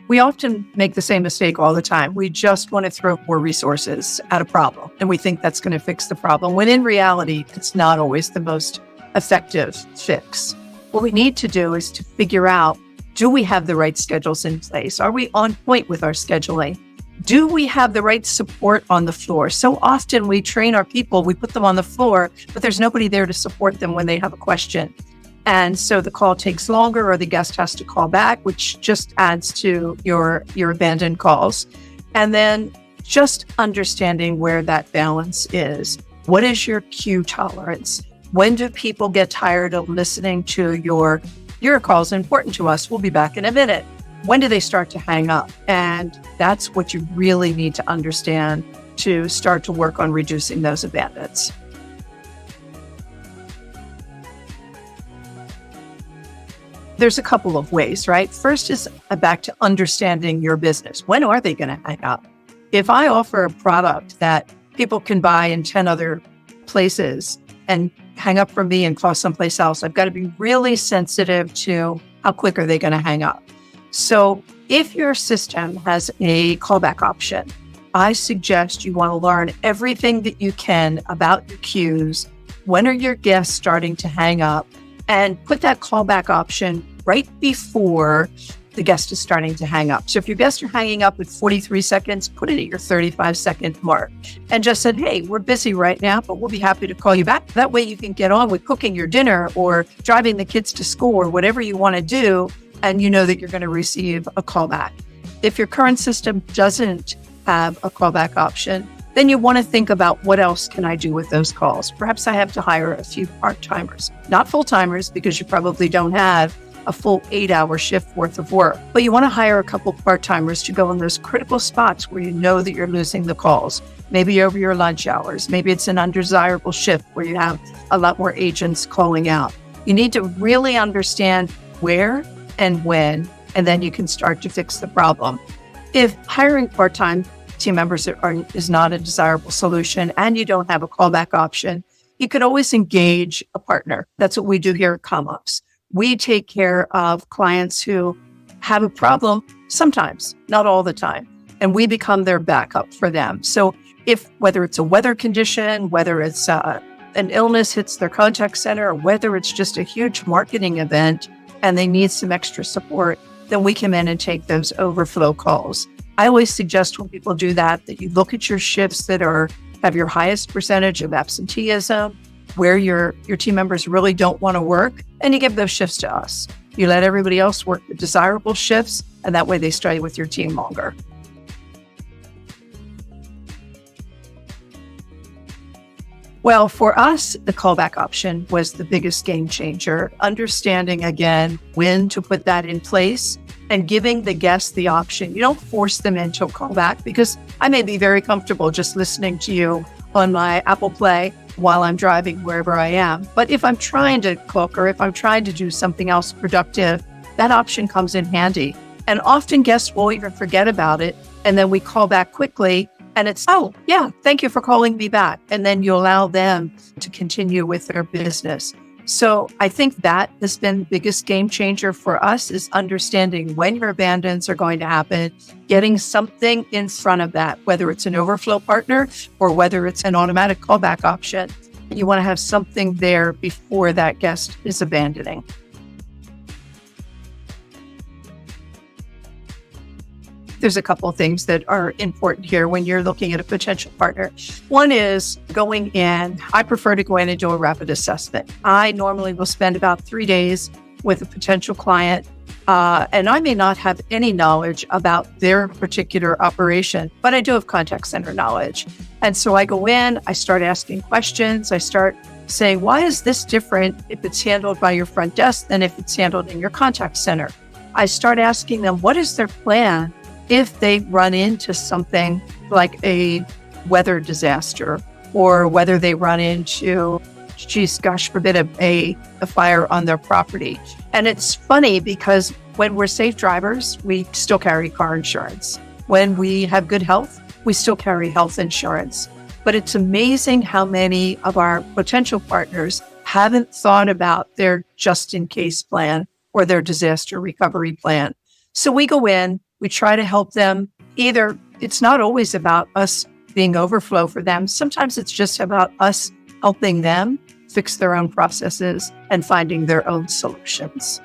We often make the same mistake all the time. We just want to throw more resources at a problem, and we think that's going to fix the problem, when in reality, it's not always the most effective fix. What we need to do is to figure out, do we have the right schedules in place? Are we on point with our scheduling? Do we have the right support on the floor? So often we train our people, we put them on the floor, but there's nobody there to support them when they have a question. And so the call takes longer, or the guest has to call back, which just adds to your abandoned calls. And then just understanding where that balance is. What is your cue tolerance? When do people get tired of listening to your calls important to us? We'll be back in a minute. When do they start to hang up? And that's what you really need to understand to start to work on reducing those abandons. There's a couple of ways, right? First is back to understanding your business. When are they going to hang up? If I offer a product that people can buy in 10 other places and hang up from me and call someplace else, I've got to be really sensitive to how quick are they going to hang up. So if your system has a callback option, I suggest you want to learn everything that you can about your cues. When are your guests starting to hang up? And put that callback option right before the guest is starting to hang up. So if your guests are hanging up at 43 seconds, put it at your 35-second mark and just said, hey, we're busy right now, but we'll be happy to call you back. That way you can get on with cooking your dinner or driving the kids to school or whatever you want to do, and you know that you're going to receive a callback. If your current system doesn't have a callback option, then you want to think about, what else can I do with those calls? Perhaps I have to hire a few part-timers, not full-timers, because you probably don't have a full 8-hour shift worth of work. But you want to hire a couple part-timers to go in those critical spots where you know that you're losing the calls. Maybe over your lunch hours. Maybe it's an undesirable shift where you have a lot more agents calling out. You need to really understand where and when, and then you can start to fix the problem. If hiring part-time team members is not a desirable solution and you don't have a callback option, you could always engage a partner. That's what we do here at ComOps. We take care of clients who have a problem sometimes, not all the time, and we become their backup for them. So whether it's a weather condition, whether it's an illness hits their contact center, or whether it's just a huge marketing event and they need some extra support, then we come in and take those overflow calls. I always suggest when people do that you look at your shifts that have your highest percentage of absenteeism, where your team members really don't want to work, and you give those shifts to us. You let everybody else work the desirable shifts, and that way they stay with your team longer. Well, for us, the callback option was the biggest game changer. Understanding, again, when to put that in place and giving the guest the option. You don't force them into a callback, because I may be very comfortable just listening to you on my Apple Play while I'm driving wherever I am. But if I'm trying to cook or if I'm trying to do something else productive, that option comes in handy. And often guests will even forget about it. And then we call back quickly and it's, oh, yeah, thank you for calling me back. And then you allow them to continue with their business. So I think that has been the biggest game changer for us, is understanding when your abandons are going to happen, getting something in front of that, whether it's an overflow partner or whether it's an automatic callback option. You want to have something there before that guest is abandoning. There's a couple of things that are important here when you're looking at a potential partner. One is going in. I prefer to go in and do a rapid assessment. I normally will spend about 3 days with a potential client, and I may not have any knowledge about their particular operation, but I do have contact center knowledge. And so I go in, I start asking questions. I start saying, why is this different if it's handled by your front desk than if it's handled in your contact center? I start asking them, what is their plan if they run into something like a weather disaster, or whether they run into, gosh forbid, a fire on their property. And it's funny because when we're safe drivers, we still carry car insurance. When we have good health, we still carry health insurance. But it's amazing how many of our potential partners haven't thought about their just-in-case plan or their disaster recovery plan. So we go in, We try to help them. Either it's not always about us being Overflow for them. Sometimes it's just about us helping them fix their own processes and finding their own solutions.